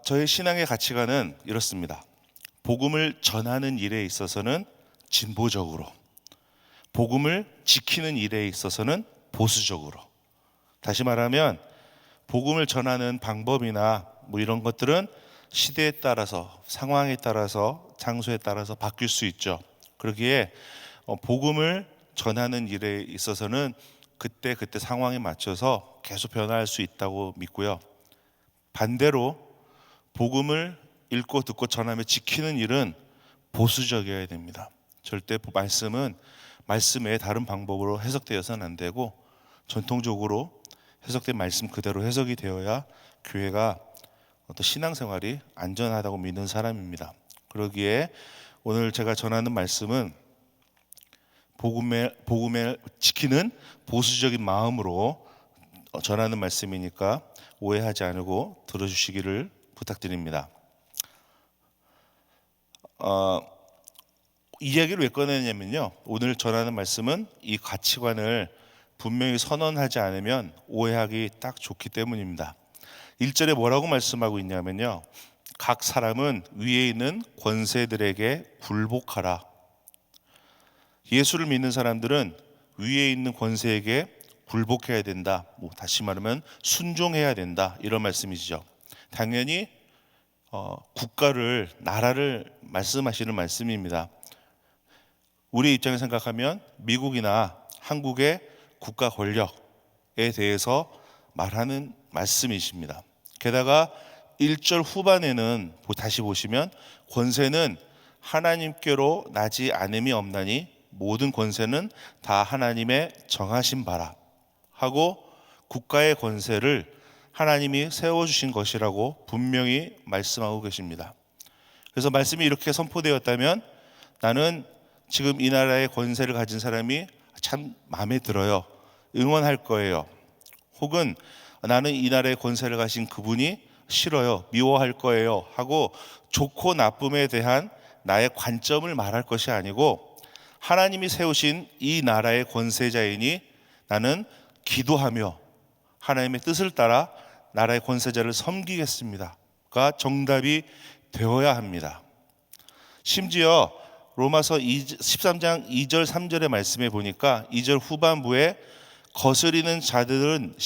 저의 신앙의 가치관은 이렇습니다. 복음을 전하는 일에 있어서는 진보적으로, 복음을 지키는 일에 있어서는 보수적으로. 다시 말하면 복음을 전하는 방법이나 이런 것들은 시대에 따라서, 상황에 따라서, 장소에 따라서 바뀔 수 있죠. 그러기에 복음을 전하는 일에 있어서는 그때 상황에 맞춰서 계속 변화할 수 있다고 믿고요. 반대로 복음을 읽고 듣고 전하며 지키는 일은 보수적이어야 됩니다. 절대 말씀은 말씀의 다른 방법으로 해석되어서는 안 되고 전통적으로 해석된 말씀 그대로 해석이 되어야 교회가 어떤 신앙생활이 안전하다고 믿는 사람입니다. 그러기에 오늘 제가 전하는 말씀은 복음을 지키는 보수적인 마음으로 전하는 말씀이니까 오해하지 않고 들어주시기를 부탁드립니다. 이 이야기를 왜 꺼내냐면요, 오늘 전하는 말씀은 이 가치관을 분명히 선언하지 않으면 오해하기 딱 좋기 때문입니다. 1절에 뭐라고 말씀하고 있냐면요, 각 사람은 위에 있는 권세들에게 굴복하라. 예수를 믿는 사람들은 위에 있는 권세에게 굴복해야 된다, 다시 말하면 순종해야 된다, 이런 말씀이시죠. 당연히 국가를, 나라를 말씀하시는 말씀입니다. 우리 입장에서 생각하면 미국이나 한국의 국가 권력에 대해서 말하는 말씀이십니다. 게다가 1절 후반에는 다시 보시면 권세는 하나님께로 나지 않음이 없나니 모든 권세는 다 하나님의 정하신 바라 하고 국가의 권세를 하나님이 세워주신 것이라고 분명히 말씀하고 계십니다. 그래서 말씀이 이렇게 선포되었다면 나는 지금 이 나라의 권세를 가진 사람이 참 마음에 들어요, 응원할 거예요. 혹은 나는 이 나라의 권세를 가진 그분이 싫어요, 미워할 거예요 하고 좋고 나쁨에 대한 나의 관점을 말할 것이 아니고 하나님이 세우신 이 나라의 권세자이니 나는 기도하며 하나님의 뜻을 따라 나라의 권세자를 섬기겠습니다가 정답이 되어야 합니다. 심지어 로마서 13장 2절 3절의 말씀에 보니까 2절 후반부에 거스리는 자들은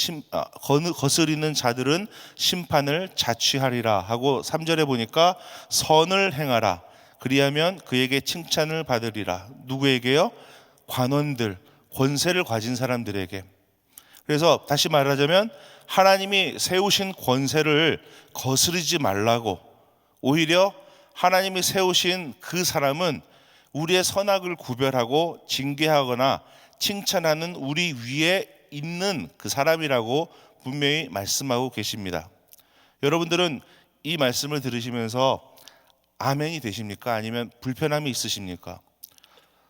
심판을 자취하리라 하고 3절에 보니까 선을 행하라 그리하면 그에게 칭찬을 받으리라. 누구에게요? 관원들, 권세를 가진 사람들에게. 그래서 다시 말하자면 하나님이 세우신 권세를 거스르지 말라고, 오히려 하나님이 세우신 그 사람은 우리의 선악을 구별하고 징계하거나 칭찬하는 우리 위에 있는 그 사람이라고 분명히 말씀하고 계십니다. 여러분들은 이 말씀을 들으시면서 아멘이 되십니까? 아니면 불편함이 있으십니까?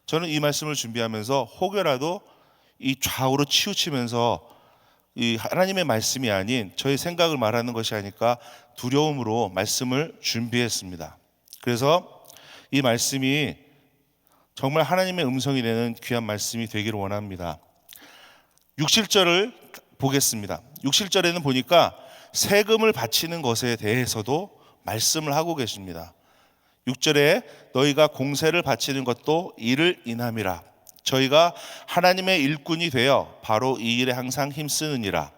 저는 이 말씀을 준비하면서 혹여라도 이 좌우로 치우치면서 이 하나님의 말씀이 아닌 저의 생각을 말하는 것이 아닐까 두려움으로 말씀을 준비했습니다. 그래서 이 말씀이 정말 하나님의 음성이 되는 귀한 말씀이 되기를 원합니다. 6, 7절을 보겠습니다. 6, 7절에는 보니까 세금을 바치는 것에 대해서도 말씀을 하고 계십니다. 6절에 너희가 공세를 바치는 것도 이를 인함이라. 저희가 하나님의 일꾼이 되어 바로 이 일에 항상 힘쓰느니라.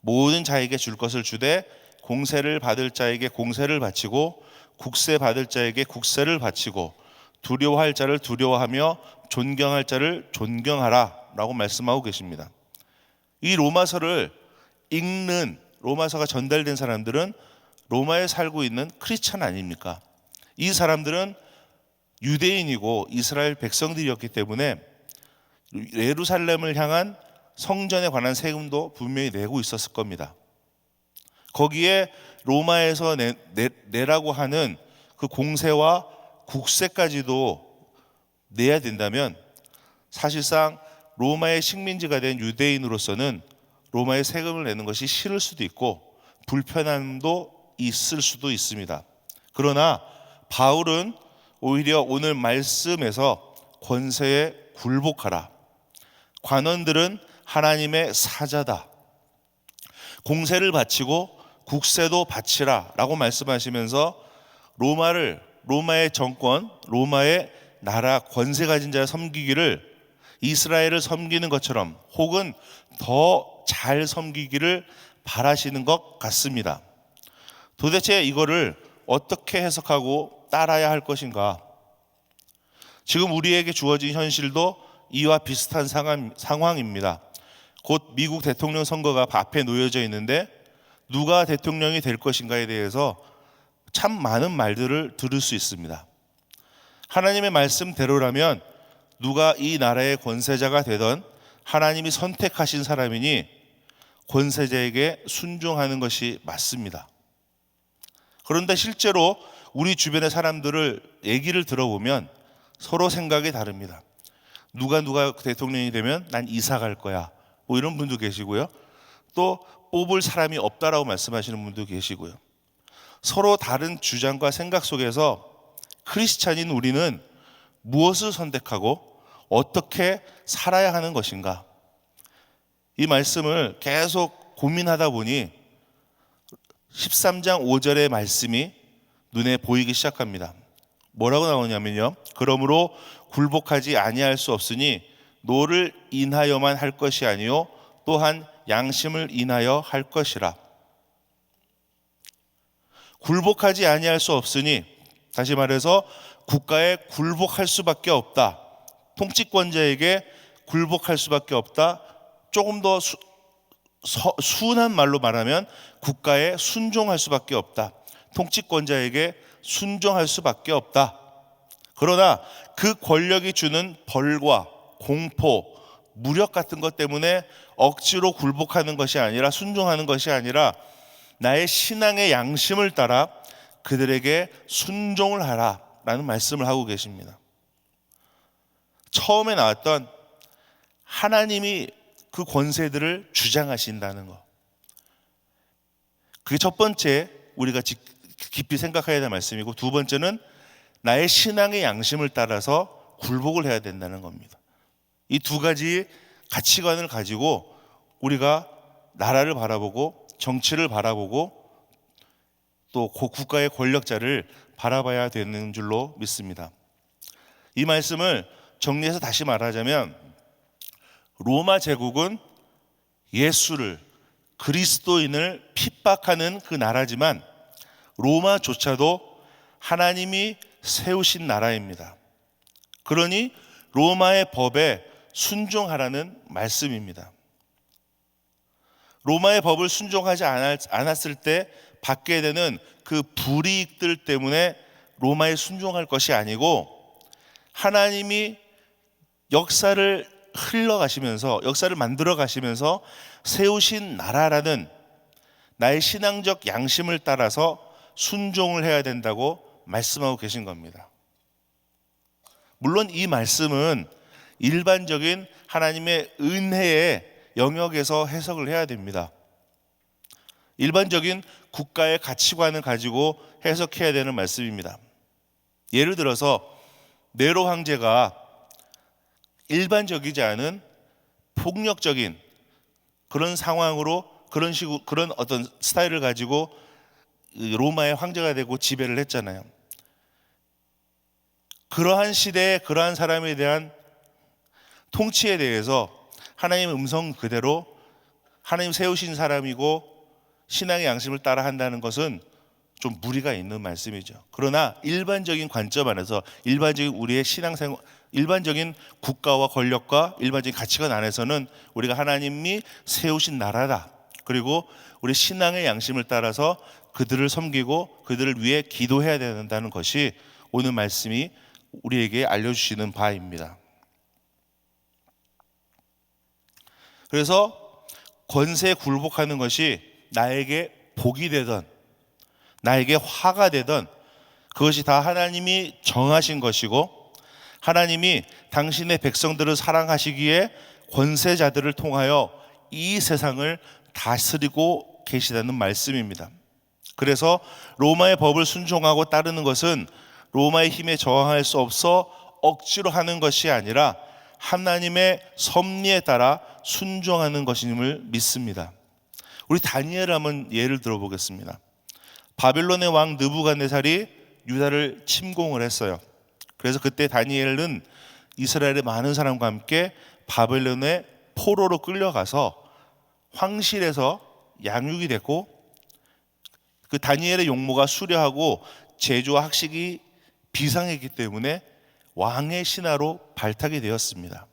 모든 자에게 줄 것을 주되 공세를 받을 자에게 공세를 바치고 국세 받을 자에게 국세를 바치고 두려워할 자를 두려워하며 존경할 자를 존경하라 라고 말씀하고 계십니다. 이 로마서를 읽는, 로마서가 전달된 사람들은 로마에 살고 있는 크리스찬 아닙니까? 이 사람들은 유대인이고 이스라엘 백성들이었기 때문에 예루살렘을 향한 성전에 관한 세금도 분명히 내고 있었을 겁니다. 거기에 로마에서 내라고 하는 그 공세와 국세까지도 내야 된다면 사실상 로마의 식민지가 된 유대인으로서는 로마의 세금을 내는 것이 싫을 수도 있고 불편함도 있을 수도 있습니다. 그러나 바울은 오히려 오늘 말씀에서 권세에 굴복하라. 관원들은 하나님의 사자다. 공세를 바치고 국세도 바치라 라고 말씀하시면서 로마의 정권, 로마의 나라 권세 가진 자를 섬기기를 이스라엘을 섬기는 것처럼 혹은 더 잘 섬기기를 바라시는 것 같습니다. 도대체 이거를 어떻게 해석하고 따라야 할 것인가? 지금 우리에게 주어진 현실도 이와 비슷한 상황입니다. 곧 미국 대통령 선거가 앞에 놓여져 있는데 누가 대통령이 될 것인가에 대해서 참 많은 말들을 들을 수 있습니다. 하나님의 말씀대로라면 누가 이 나라의 권세자가 되던 하나님이 선택하신 사람이니 권세자에게 순종하는 것이 맞습니다. 그런데 실제로 우리 주변의 사람들을 얘기를 들어보면 서로 생각이 다릅니다. 누가 대통령이 되면 난 이사 갈 거야, 뭐 이런 분도 계시고요. 또 뽑을 사람이 없다라고 말씀하시는 분도 계시고요. 서로 다른 주장과 생각 속에서 크리스찬인 우리는 무엇을 선택하고 어떻게 살아야 하는 것인가? 이 말씀을 계속 고민하다 보니 13장 5절의 말씀이 눈에 보이기 시작합니다. 뭐라고 나오냐면요, 그러므로 굴복하지 아니할 수 없으니 노를 인하여만 할 것이 아니요 또한 양심을 인하여 할 것이라. 굴복하지 아니할 수 없으니, 다시 말해서 국가에 굴복할 수밖에 없다. 통치권자에게 굴복할 수밖에 없다. 조금 더 순한 말로 말하면 국가에 순종할 수밖에 없다. 통치권자에게 순종할 수밖에 없다. 그러나 그 권력이 주는 벌과 공포, 무력 같은 것 때문에 억지로 굴복하는 것이 아니라, 순종하는 것이 아니라 나의 신앙의 양심을 따라 그들에게 순종을 하라라는 말씀을 하고 계십니다. 처음에 나왔던 하나님이 그 권세들을 주장하신다는 것, 그게 첫 번째 우리가 깊이 생각해야 될 말씀이고, 두 번째는 나의 신앙의 양심을 따라서 굴복을 해야 된다는 겁니다. 이 두 가지 가치관을 가지고 우리가 나라를 바라보고 정치를 바라보고 또 국가의 권력자를 바라봐야 되는 줄로 믿습니다. 이 말씀을 정리해서 다시 말하자면, 로마 제국은 예수를, 그리스도인을 핍박하는 그 나라지만 로마조차도 하나님이 세우신 나라입니다. 그러니 로마의 법에 순종하라는 말씀입니다. 로마의 법을 순종하지 않았을 때 받게 되는 그 불이익들 때문에 로마에 순종할 것이 아니고, 하나님이 역사를 흘러가시면서, 역사를 만들어 가시면서 세우신 나라라는 나의 신앙적 양심을 따라서 순종을 해야 된다고 말씀하고 계신 겁니다. 물론 이 말씀은 일반적인 하나님의 은혜의 영역에서 해석을 해야 됩니다. 일반적인 국가의 가치관을 가지고 해석해야 되는 말씀입니다. 예를 들어서 네로 황제가 일반적이지 않은 폭력적인 그런 상황으로, 그런 어떤 스타일을 가지고 로마의 황제가 되고 지배를 했잖아요. 그러한 시대에 그러한 사람에 대한 통치에 대해서 하나님의 음성 그대로 하나님 세우신 사람이고 신앙의 양심을 따라 한다는 것은 좀 무리가 있는 말씀이죠. 그러나 일반적인 관점 안에서, 일반적인 우리의 신앙생활, 일반적인 국가와 권력과 일반적인 가치관 안에서는 우리가 하나님이 세우신 나라다, 그리고 우리 신앙의 양심을 따라서 그들을 섬기고 그들을 위해 기도해야 된다는 것이 오늘 말씀이 우리에게 알려주시는 바입니다. 그래서 권세에 굴복하는 것이 나에게 복이 되든 나에게 화가 되든 그것이 다 하나님이 정하신 것이고, 하나님이 당신의 백성들을 사랑하시기에 권세자들을 통하여 이 세상을 다스리고 계시다는 말씀입니다. 그래서 로마의 법을 순종하고 따르는 것은 로마의 힘에 저항할 수 없어 억지로 하는 것이 아니라 하나님의 섭리에 따라 순종하는 것임을 믿습니다. 우리 다니엘 한번 예를 들어보겠습니다. 바벨론의 왕 느부갓네살이 유다를 침공을 했어요. 그래서 그때 다니엘은 이스라엘의 많은 사람과 함께 바벨론의 포로로 끌려가서 황실에서 양육이 됐고, 그 다니엘의 용모가 수려하고 제조와 학식이 비상했기 때문에 왕의 신하로 발탁이 되었습니다.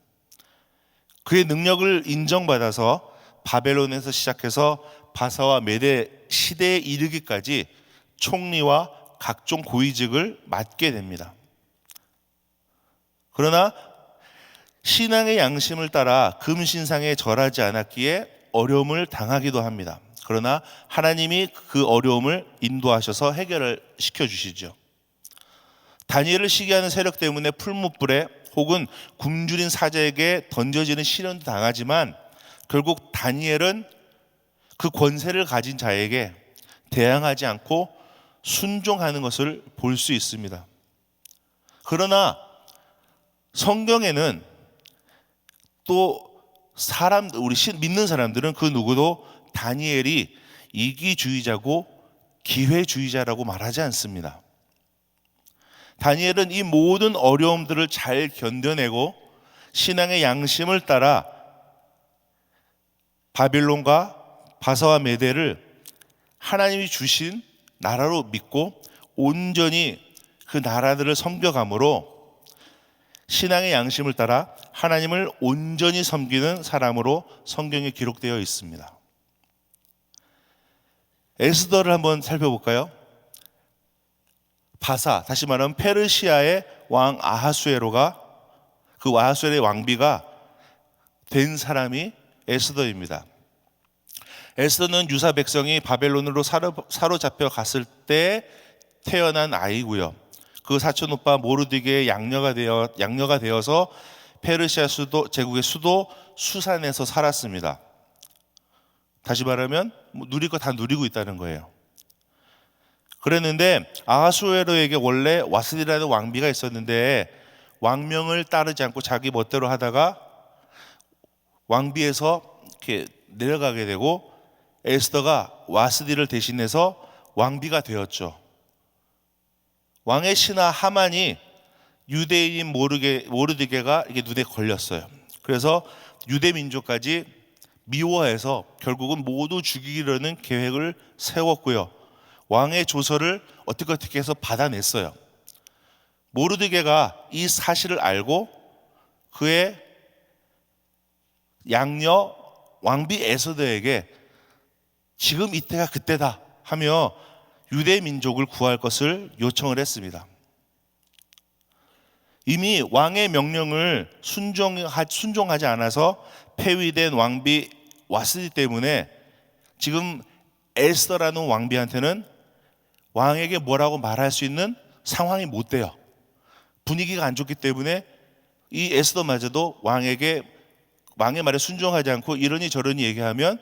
그의 능력을 인정받아서 바벨론에서 시작해서 바사와 메대 시대에 이르기까지 총리와 각종 고위직을 맡게 됩니다. 그러나 신앙의 양심을 따라 금신상에 절하지 않았기에 어려움을 당하기도 합니다. 그러나 하나님이 그 어려움을 인도하셔서 해결을 시켜주시죠. 다니엘을 시기하는 세력 때문에 풀무불에 혹은 굶주린 사자에게 던져지는 시련도 당하지만 결국 다니엘은 그 권세를 가진 자에게 대항하지 않고 순종하는 것을 볼 수 있습니다. 그러나 성경에는 또 우리 믿는 사람들은 그 누구도 다니엘이 이기주의자고 기회주의자라고 말하지 않습니다. 다니엘은 이 모든 어려움들을 잘 견뎌내고 신앙의 양심을 따라 바빌론과 바사와 메대를 하나님이 주신 나라로 믿고 온전히 그 나라들을 섬겨감으로 신앙의 양심을 따라 하나님을 온전히 섬기는 사람으로 성경에 기록되어 있습니다. 에스더를 한번 살펴볼까요? 바사, 다시 말하면 페르시아의 왕 아하수에로가, 그 아하수에로의 왕비가 된 사람이 에스더입니다. 에스더는 유사 백성이 바벨론으로 사로잡혀 갔을 때 태어난 아이고요. 그 사촌 오빠 모르드게의 양녀가 되어서 페르시아 제국의 수도 수산에서 살았습니다. 다시 말하면 누릴 거 다 누리고 있다는 거예요. 그랬는데 아하수에로에게 원래 와스디라는 왕비가 있었는데 왕명을 따르지 않고 자기 멋대로 하다가 왕비에서 이렇게 내려가게 되고 에스더가 와스디를 대신해서 왕비가 되었죠. 왕의 신하 하만이 유대인인 모르드게가 이게 눈에 걸렸어요. 그래서 유대 민족까지 미워해서 결국은 모두 죽이려는 계획을 세웠고요. 왕의 조서를 어떻게 해서 받아냈어요. 모르드게가 이 사실을 알고 그의 양녀 왕비 에스더에게 지금 이때가 그때다 하며 유대 민족을 구할 것을 요청을 했습니다. 이미 왕의 명령을 순종하지 않아서 폐위된 왕비 와스디 때문에 지금 에스더라는 왕비한테는 왕에게 뭐라고 말할 수 있는 상황이 못 돼요. 분위기가 안 좋기 때문에 이 에스더마저도 왕의 말에 순종하지 않고 이러니 저러니 얘기하면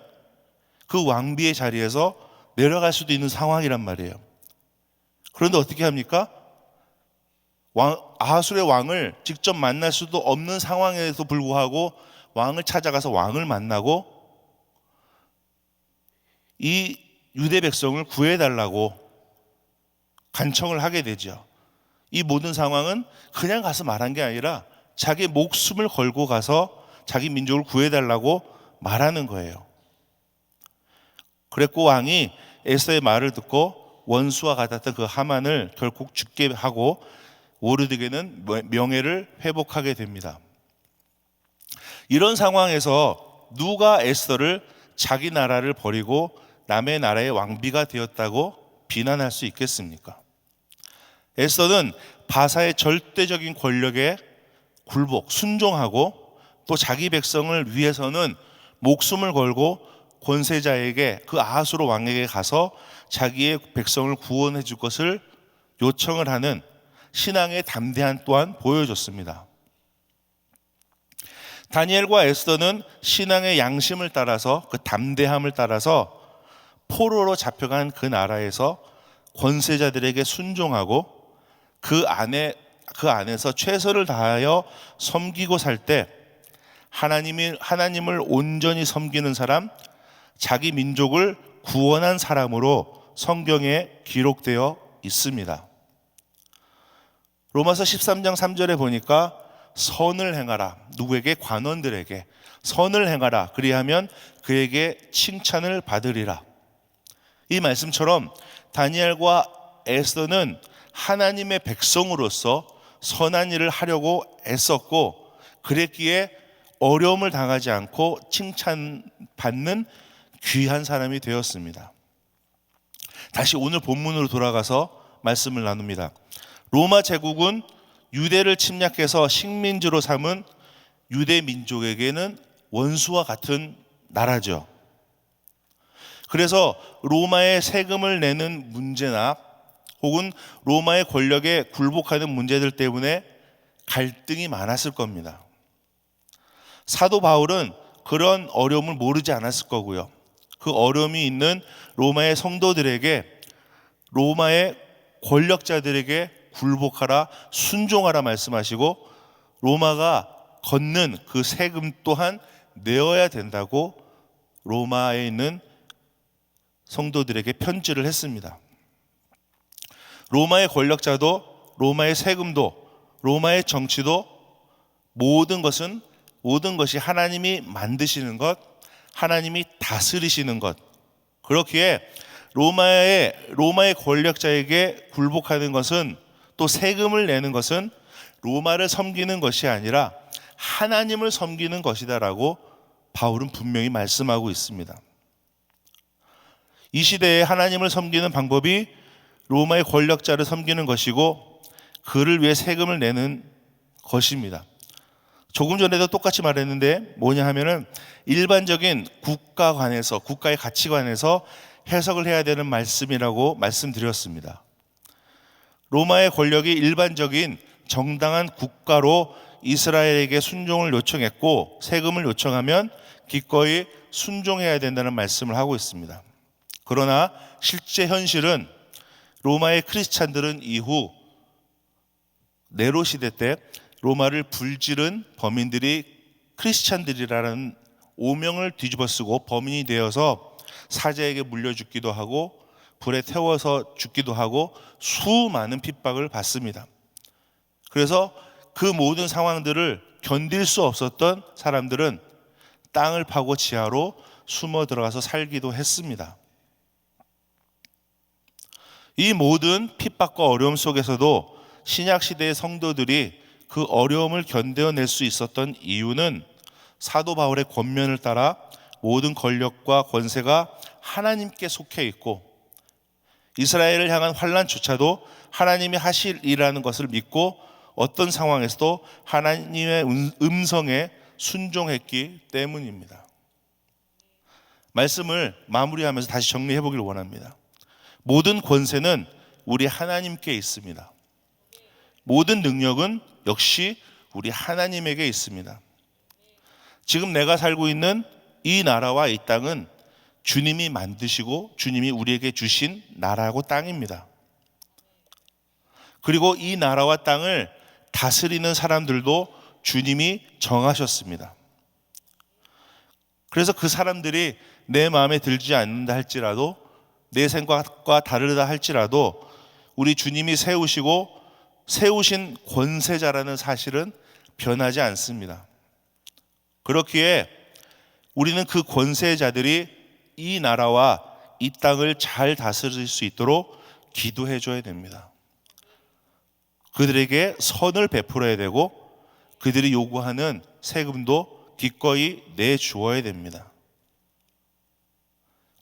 그 왕비의 자리에서 내려갈 수도 있는 상황이란 말이에요. 그런데 어떻게 합니까? 아하술의 왕을 직접 만날 수도 없는 상황에도 불구하고 왕을 찾아가서 왕을 만나고 이 유대 백성을 구해달라고 간청을 하게 되죠. 이 모든 상황은 그냥 가서 말한 게 아니라 자기 목숨을 걸고 가서 자기 민족을 구해달라고 말하는 거예요. 그랬고 왕이 에스더의 말을 듣고 원수와 같았던 그 하만을 결국 죽게 하고 모르드게는 명예를 회복하게 됩니다. 이런 상황에서 누가 에스더를 자기 나라를 버리고 남의 나라의 왕비가 되었다고 비난할 수 있겠습니까? 에스더는 바사의 절대적인 권력에 순종하고 또 자기 백성을 위해서는 목숨을 걸고 권세자에게 그 아하수로 왕에게 가서 자기의 백성을 구원해 줄 것을 요청을 하는 신앙의 담대함 또한 보여줬습니다. 다니엘과 에스더는 신앙의 양심을 따라서 그 담대함을 따라서 포로로 잡혀간 그 나라에서 권세자들에게 순종하고 그 안에서 최선을 다하여 섬기고 살 때 하나님을 온전히 섬기는 사람, 자기 민족을 구원한 사람으로 성경에 기록되어 있습니다. 로마서 13장 3절에 보니까 선을 행하라. 누구에게? 관원들에게 선을 행하라. 그리하면 그에게 칭찬을 받으리라. 이 말씀처럼 다니엘과 에스더는 하나님의 백성으로서 선한 일을 하려고 애썼고, 그랬기에 어려움을 당하지 않고 칭찬받는 귀한 사람이 되었습니다. 다시 오늘 본문으로 돌아가서 말씀을 나눕니다. 로마 제국은 유대를 침략해서 식민지로 삼은 유대 민족에게는 원수와 같은 나라죠. 그래서 로마의 세금을 내는 문제나 혹은 로마의 권력에 굴복하는 문제들 때문에 갈등이 많았을 겁니다. 사도 바울은 그런 어려움을 모르지 않았을 거고요. 그 어려움이 있는 로마의 성도들에게, 로마의 권력자들에게 굴복하라, 순종하라 말씀하시고, 로마가 걷는 그 세금 또한 내어야 된다고 로마에 있는 성도들에게 편지를 했습니다. 로마의 권력자도, 로마의 세금도, 로마의 정치도 모든 것이 하나님이 만드시는 것, 하나님이 다스리시는 것. 그렇기에 로마의 권력자에게 굴복하는 것은, 또 세금을 내는 것은 로마를 섬기는 것이 아니라 하나님을 섬기는 것이다라고 바울은 분명히 말씀하고 있습니다. 이 시대에 하나님을 섬기는 방법이 로마의 권력자를 섬기는 것이고, 그를 위해 세금을 내는 것입니다. 조금 전에도 똑같이 말했는데 뭐냐 하면은, 일반적인 국가의 가치관에서 해석을 해야 되는 말씀이라고 말씀드렸습니다. 로마의 권력이 일반적인 정당한 국가로 이스라엘에게 순종을 요청했고, 세금을 요청하면 기꺼이 순종해야 된다는 말씀을 하고 있습니다. 그러나 실제 현실은 로마의 크리스찬들은 이후 네로 시대 때 로마를 불지른 범인들이 크리스찬들이라는 오명을 뒤집어쓰고 범인이 되어서 사자에게 물려 죽기도 하고 불에 태워서 죽기도 하고 수많은 핍박을 받습니다. 그래서 그 모든 상황들을 견딜 수 없었던 사람들은 땅을 파고 지하로 숨어 들어가서 살기도 했습니다. 이 모든 핍박과 어려움 속에서도 신약시대의 성도들이 그 어려움을 견뎌낼 수 있었던 이유는 사도 바울의 권면을 따라 모든 권력과 권세가 하나님께 속해 있고, 이스라엘을 향한 환난조차도 하나님이 하실 일이라는 것을 믿고 어떤 상황에서도 하나님의 음성에 순종했기 때문입니다. 말씀을 마무리하면서 다시 정리해 보길 원합니다. 모든 권세는 우리 하나님께 있습니다. 모든 능력은 역시 우리 하나님에게 있습니다. 지금 내가 살고 있는 이 나라와 이 땅은 주님이 만드시고 주님이 우리에게 주신 나라고 땅입니다. 그리고 이 나라와 땅을 다스리는 사람들도 주님이 정하셨습니다. 그래서 그 사람들이 내 마음에 들지 않는다 할지라도, 내 생각과 다르다 할지라도 우리 주님이 세우신 권세자라는 사실은 변하지 않습니다. 그렇기에 우리는 그 권세자들이 이 나라와 이 땅을 잘 다스릴 수 있도록 기도해 줘야 됩니다. 그들에게 선을 베풀어야 되고, 그들이 요구하는 세금도 기꺼이 내주어야 됩니다.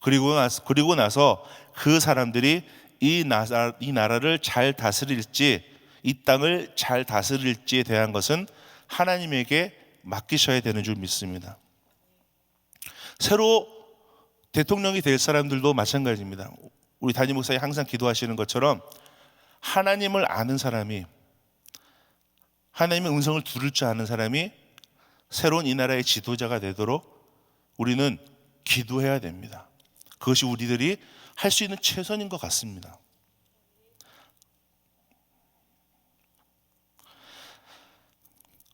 그리고 나서 그 사람들이 이 나라를 잘 다스릴지, 이 땅을 잘 다스릴지에 대한 것은 하나님에게 맡기셔야 되는 줄 믿습니다. 새로 대통령이 될 사람들도 마찬가지입니다. 우리 담임 목사님 항상 기도하시는 것처럼 하나님을 아는 사람이, 하나님의 음성을 들을 줄 아는 사람이 새로운 이 나라의 지도자가 되도록 우리는 기도해야 됩니다. 그것이 우리들이 할 수 있는 최선인 것 같습니다.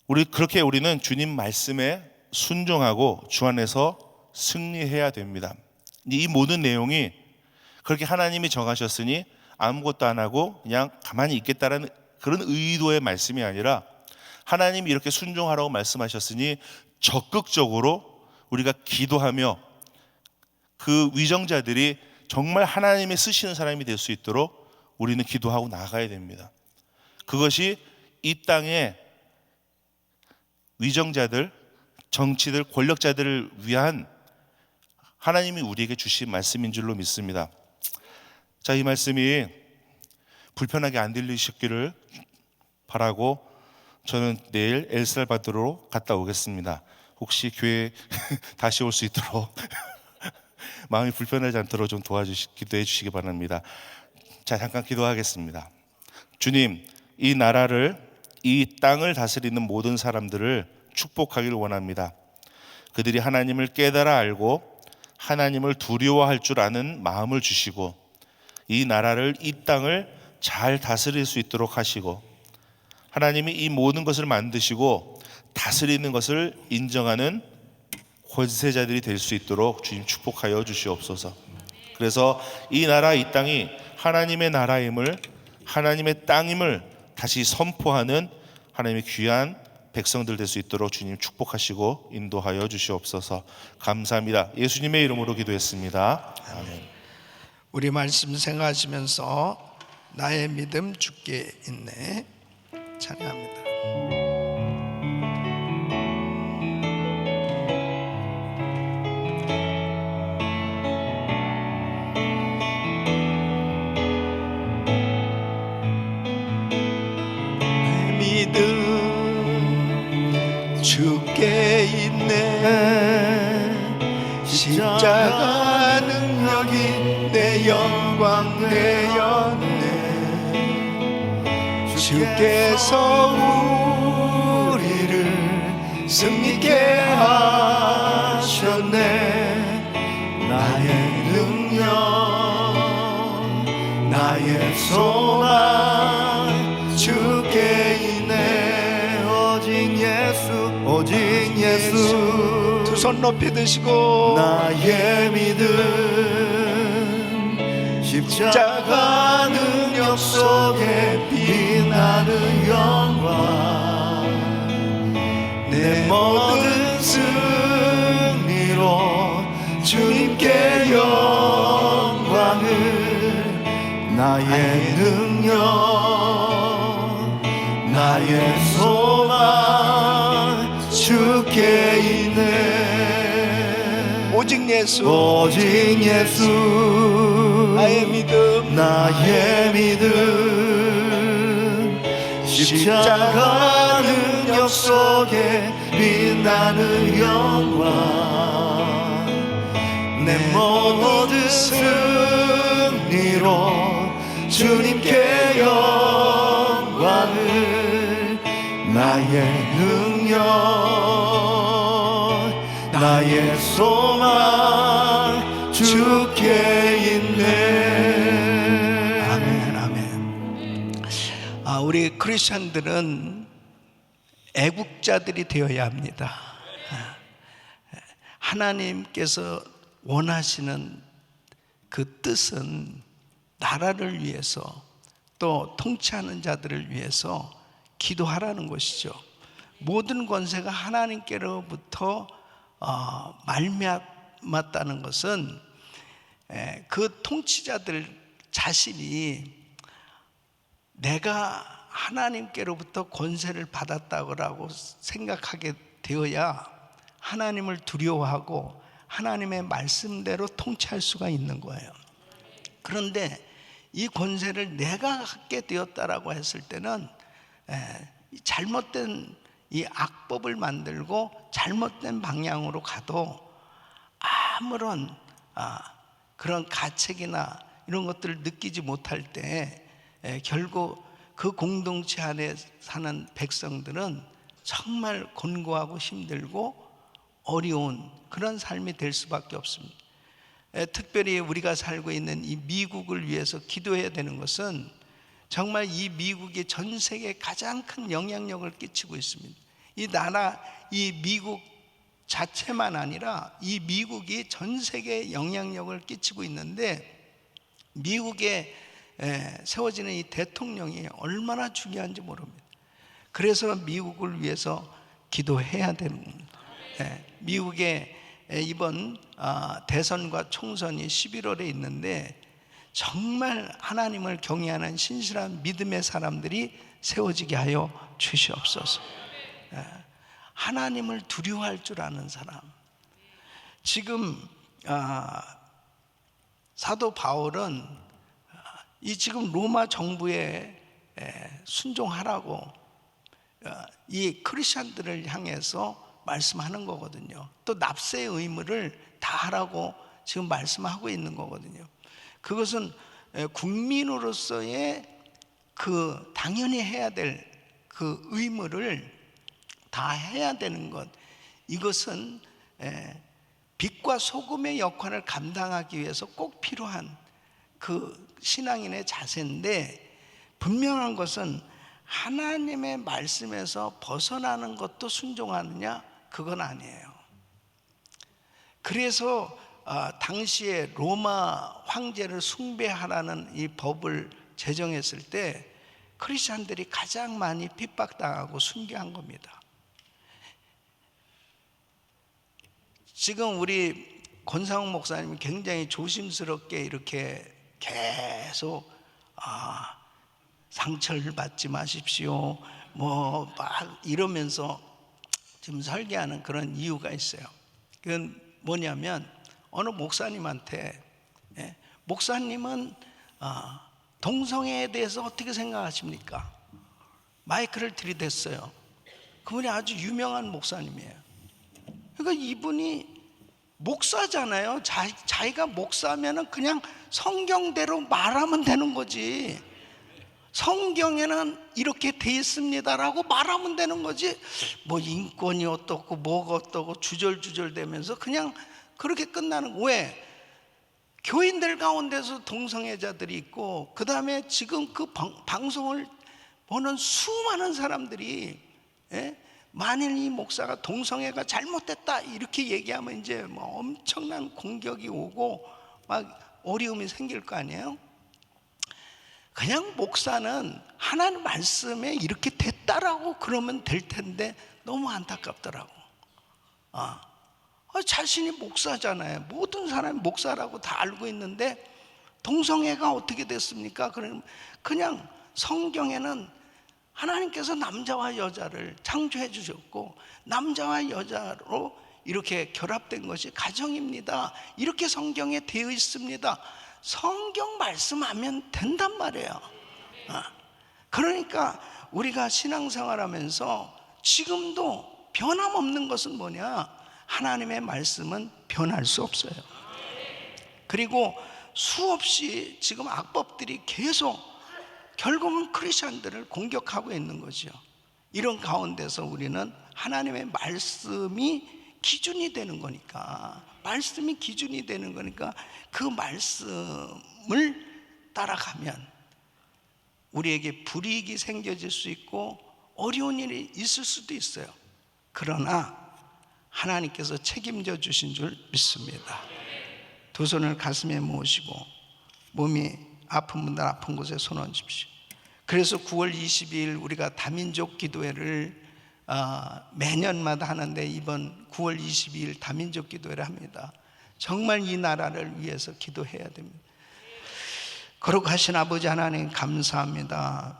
우리는 주님 말씀에 순종하고 주 안에서 승리해야 됩니다. 이 모든 내용이 그렇게 하나님이 정하셨으니 아무것도 안 하고 그냥 가만히 있겠다라는 그런 의도의 말씀이 아니라, 하나님이 이렇게 순종하라고 말씀하셨으니 적극적으로 우리가 기도하며 그 위정자들이 정말 하나님이 쓰시는 사람이 될 수 있도록 우리는 기도하고 나가야 됩니다. 그것이 이 땅의 위정자들, 정치들, 권력자들을 위한 하나님이 우리에게 주신 말씀인 줄로 믿습니다. 자, 이 말씀이 불편하게 안 들리셨기를 바라고 저는 내일 엘살바도르로 갔다 오겠습니다. 혹시 교회 다시 올 수 있도록 마음이 불편하지 않도록 좀 기도해 주시기 바랍니다. 자, 잠깐 기도하겠습니다. 주님, 이 나라를, 이 땅을 다스리는 모든 사람들을 축복하기를 원합니다. 그들이 하나님을 깨달아 알고 하나님을 두려워할 줄 아는 마음을 주시고, 이 나라를, 이 땅을 잘 다스릴 수 있도록 하시고, 하나님이 이 모든 것을 만드시고 다스리는 것을 인정하는 권세자들이 될 수 있도록 주님 축복하여 주시옵소서. 그래서 이 나라, 이 땅이 하나님의 나라임을, 하나님의 땅임을 다시 선포하는 하나님의 귀한 백성들 될 수 있도록 주님 축복하시고 인도하여 주시옵소서. 감사합니다. 예수님의 이름으로 기도했습니다. 아멘. 우리 말씀 생각하시면서 나의 믿음 주께 있네 찬양합니다. 주께 있네. 십자가 능력이 내 영광 되었네. 주께서 우리를 승리케 하셨네. 나의 능력, 나의 소망 주께 있네. 오직 예수. 두 손 높이 드시고 나의 믿음 십자가 능력 속에 빛나는 영광. 내 모든 승리로 주님께 영광을. 나의 능력, 나의 소망 주께 있네. 오직 예수, 오직 예수. 나의 믿음, 나의 믿음 십자가 능력 속에 빛나는 영광. 내 모든 승리로 주님께 영광을. 나의 능력, 나의 소망 주께 있네. 아멘, 아멘. 우리 크리스천들은 애국자들이 되어야 합니다. 하나님께서 원하시는 그 뜻은 나라를 위해서, 또 통치하는 자들을 위해서 기도하라는 것이죠. 모든 권세가 하나님께로부터 말미암았다는 것은 그 통치자들 자신이 내가 하나님께로부터 권세를 받았다고 생각하게 되어야 하나님을 두려워하고 하나님의 말씀대로 통치할 수가 있는 거예요. 그런데 이 권세를 내가 갖게 되었다라고 했을 때는 잘못된 이 악법을 만들고 잘못된 방향으로 가도 아무런 그런 가책이나 이런 것들을 느끼지 못할 때 결국 그 공동체 안에 사는 백성들은 정말 곤고하고 힘들고 어려운 그런 삶이 될 수밖에 없습니다. 특별히 우리가 살고 있는 이 미국을 위해서 기도해야 되는 것은 정말 이 미국이 전 세계에 가장 큰 영향력을 끼치고 있습니다. 이 나라, 이 미국 자체만 아니라 이 미국이 전 세계에 영향력을 끼치고 있는데, 미국에 세워지는 이 대통령이 얼마나 중요한지 모릅니다. 그래서 미국을 위해서 기도해야 되는 겁니다. 미국의 이번 대선과 총선이 11월에 있는데, 정말 하나님을 경외하는 신실한 믿음의 사람들이 세워지게 하여 주시옵소서. 하나님을 두려워할 줄 아는 사람. 지금 사도 바울은 이 지금 로마 정부에 순종하라고 이 크리스천들을 향해서 말씀하는 거거든요. 또 납세의 의무를 다 하라고 지금 말씀하고 있는 거거든요. 그것은 국민으로서의 그 당연히 해야 될 그 의무를 다 해야 되는 것, 이것은 빛과 소금의 역할을 감당하기 위해서 꼭 필요한 그 신앙인의 자세인데, 분명한 것은 하나님의 말씀에서 벗어나는 것도 순종하느냐, 그건 아니에요. 그래서 당시에 로마 황제를 숭배하라는 이 법을 제정했을 때 크리스천들이 가장 많이 핍박당하고 순교한 겁니다. 지금 우리 권상욱 목사님이 굉장히 조심스럽게 이렇게 계속 상처를 받지 마십시오 뭐 막 이러면서 지금 설계하는 그런 이유가 있어요. 그건 뭐냐면, 어느 목사님한테 목사님은 동성애에 대해서 어떻게 생각하십니까? 마이크를 들이댔어요. 그분이 아주 유명한 목사님이에요. 그러니까 이분이 목사잖아요. 자기가 목사면은 그냥 성경대로 말하면 되는 거지. 성경에는 이렇게 돼 있습니다라고 말하면 되는 거지. 뭐 인권이 어떻고 뭐가 어떻고 주절주절 되면서 그냥 그렇게 끝나는 거예요. 왜? 교인들 가운데서 동성애자들이 있고, 그 다음에 지금 그 방송을 보는 수많은 사람들이 만일 이 목사가 동성애가 잘못됐다 이렇게 얘기하면 이제 뭐 엄청난 공격이 오고 막 어려움이 생길 거 아니에요. 그냥 목사는 하나님 말씀에 이렇게 됐다라고 그러면 될 텐데, 너무 안타깝더라고. 자신이 목사잖아요. 모든 사람이 목사라고 다 알고 있는데 동성애가 어떻게 됐습니까? 그냥 성경에는 하나님께서 남자와 여자를 창조해 주셨고, 남자와 여자로 이렇게 결합된 것이 가정입니다. 이렇게 성경에 되어 있습니다. 성경 말씀하면 된단 말이에요. 그러니까 우리가 신앙생활하면서 지금도 변함없는 것은 뭐냐? 하나님의 말씀은 변할 수 없어요. 그리고 수없이 지금 악법들이 계속 결국은 크리스천들을 공격하고 있는 거죠. 이런 가운데서 우리는 하나님의 말씀이 기준이 되는 거니까, 말씀이 기준이 되는 거니까 그 말씀을 따라가면 우리에게 불이익이 생겨질 수 있고 어려운 일이 있을 수도 있어요. 그러나 하나님께서 책임져 주신 줄 믿습니다. 두 손을 가슴에 모으시고 몸이 아픈 분들 아픈 곳에 손 얹으십시오. 그래서 9월 22일 우리가 다민족 기도회를 매년마다 하는데, 이번 9월 22일 다민족 기도회를 합니다. 정말 이 나라를 위해서 기도해야 됩니다. 거룩하신 아버지 하나님 감사합니다.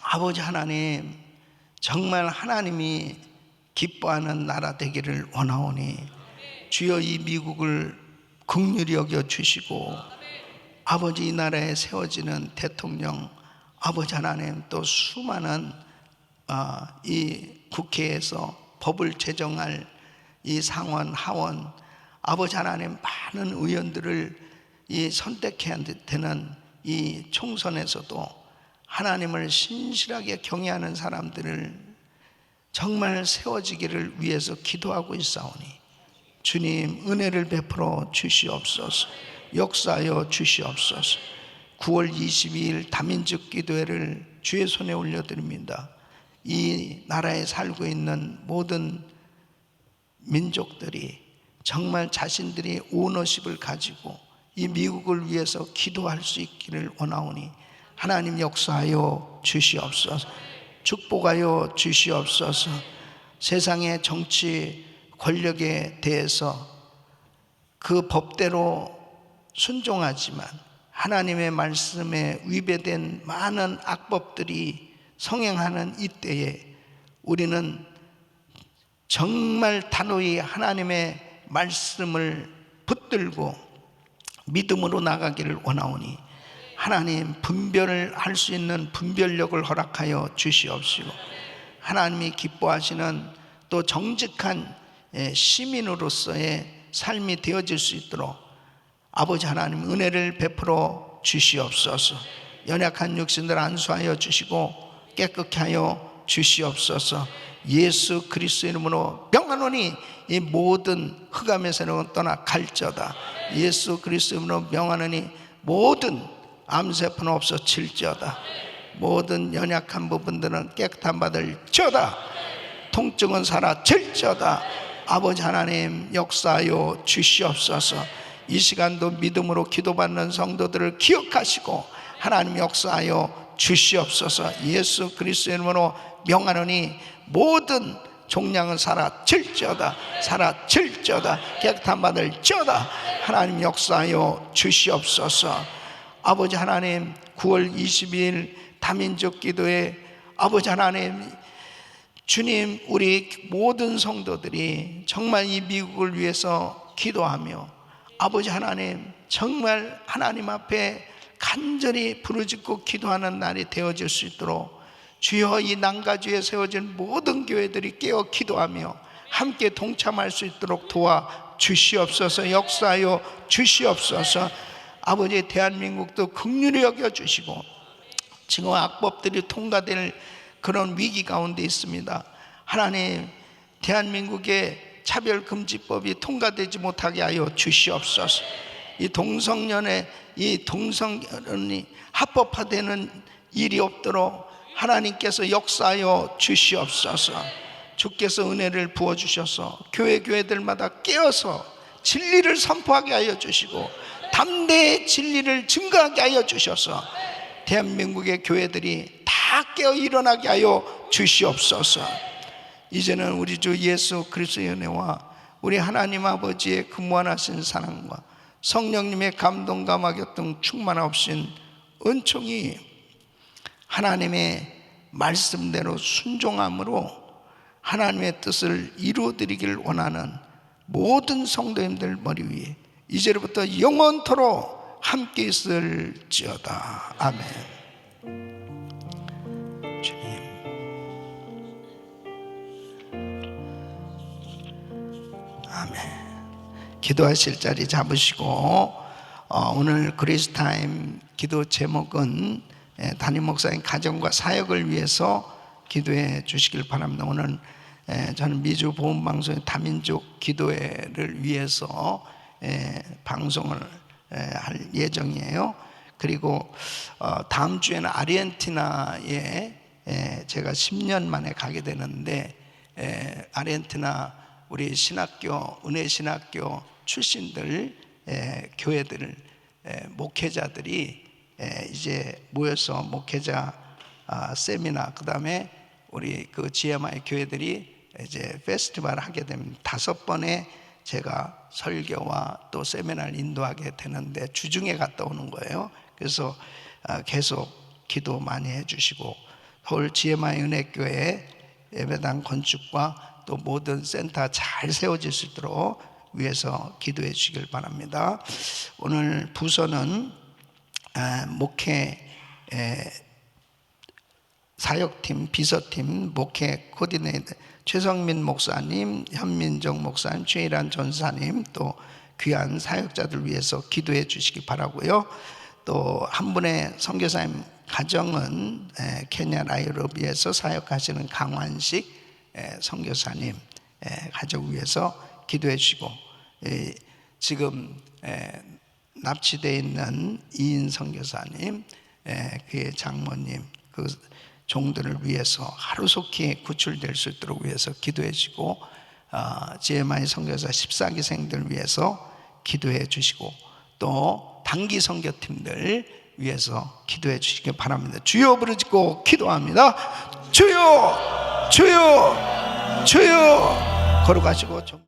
아버지 하나님, 정말 하나님이 기뻐하는 나라 되기를 원하오니 주여 이 미국을 긍휼히 여겨 주시고, 아버지 이 나라에 세워지는 대통령, 아버지 하나님, 또 수많은 이 국회에서 법을 제정할 이 상원 하원, 아버지 하나님, 많은 의원들을 이 선택해야 되는 이 총선에서도 하나님을 신실하게 경외하는 사람들을 정말 세워지기를 위해서 기도하고 있사오니 주님 은혜를 베풀어 주시옵소서. 역사하여 주시옵소서. 9월 22일 다민족 기도회를 주의 손에 올려드립니다. 이 나라에 살고 있는 모든 민족들이 정말 자신들이 오너십을 가지고 이 미국을 위해서 기도할 수 있기를 원하오니 하나님 역사하여 주시옵소서. 축복하여 주시옵소서. 세상의 정치 권력에 대해서 그 법대로 순종하지만 하나님의 말씀에 위배된 많은 악법들이 성행하는 이때에 우리는 정말 단호히 하나님의 말씀을 붙들고 믿음으로 나가기를 원하오니 하나님 분별을 할 수 있는 분별력을 허락하여 주시옵시고 하나님이 기뻐하시는 또 정직한 시민으로서의 삶이 되어질 수 있도록 아버지 하나님 은혜를 베풀어 주시옵소서. 연약한 육신들 안수하여 주시고 깨끗게 하여 주시옵소서. 예수 그리스도의 이름으로 명하노니 이 모든 흑암에서는 떠나 갈지어다. 예수 그리스도의 이름으로 명하노니 모든 암세포는 없어질지어다. 모든 연약한 부분들은 깨끗한 받을지어다. 통증은 사라질지어다. 아버지 하나님 역사하여 주시옵소서. 이 시간도 믿음으로 기도받는 성도들을 기억하시고 하나님 역사하여 주시옵소서. 예수 그리스도의 이름으로 명하노니 모든 종량은 사라질지어다. 사라질지어다. 깨끗한 받을지어다. 하나님 역사하여 주시옵소서. 아버지 하나님 9월 22일 다민족 기도회 아버지 하나님 주님 우리 모든 성도들이 정말 이 미국을 위해서 기도하며 아버지 하나님 정말 하나님 앞에 간절히 부르짖고 기도하는 날이 되어질 수 있도록 주여 이 난가주에 세워진 모든 교회들이 깨어 기도하며 함께 동참할 수 있도록 도와 주시옵소서. 역사하여 주시옵소서. 아버지 대한민국도 긍휼히 여겨주시고 지금 악법들이 통과될 그런 위기 가운데 있습니다. 하나님 대한민국의 차별금지법이 통과되지 못하게 하여 주시옵소서. 이 동성연애 이 동성연이 합법화되는 일이 없도록 하나님께서 역사하여 주시옵소서. 주께서 은혜를 부어주셔서 교회들마다 깨어서 진리를 선포하게 하여 주시고 담대히 진리를 증거하게 하여 주셔서 대한민국의 교회들이 다 깨어 일어나게 하여 주시옵소서. 이제는 우리 주 예수 그리스도의 은혜와 우리 하나님 아버지의 그 무한하신 사랑과 성령님의 감동과 막였던 충만하신 은총이 하나님의 말씀대로 순종함으로 하나님의 뜻을 이루어드리길 원하는 모든 성도님들 머리 위에 이제로부터 영원토록 함께 있을지어다. 아멘. 주님 아멘. 기도하실 자리 잡으시고 오늘 그리스타임 기도 제목은 담임 목사님 가정과 사역을 위해서 기도해 주시길 바랍니다. 오늘 저는 미주 보험방송의 다민족 기도회를 위해서 방송을 할 예정이에요. 그리고 다음 주에는 아르헨티나에 제가 10년 만에 가게 되는데 아르헨티나 우리 신학교 은혜신학교 출신들 교회들 목회자들이 이제 모여서 목회자 세미나 그다음에 우리 그 GMI 교회들이 이제 페스티벌을 하게 되면 5번의 제가 설교와 또 세미나를 인도하게 되는데 주중에 갔다 오는 거예요. 그래서 계속 기도 많이 해주시고 서울 GMI 은혜교회 예배당 건축과 또 모든 센터 잘 세워질 수 있도록 위해서 기도해 주시길 바랍니다. 오늘 부서는 목회 사역팀, 비서팀, 목회 코디네이터 최성민 목사님, 현민정 목사님, 최일한 전사님 또 귀한 사역자들 위해서 기도해 주시기 바라고요. 또 한 분의 선교사님 가정은 케냐 나이로비에서 사역하시는 강환식 선교사님 가족 위해서 기도해 주시고 지금 납치되어 있는 이인 선교사님 그의 장모님 그 종들을 위해서 하루속히 구출될 수 있도록 위해서 기도해 주시고 GMI 선교사 14기생들 위해서 기도해 주시고 또 단기 선교팀들 위해서 기도해 주시기 바랍니다. 주여 부르짖고 기도합니다. 주여 주여 주여. 걸어가시고 좀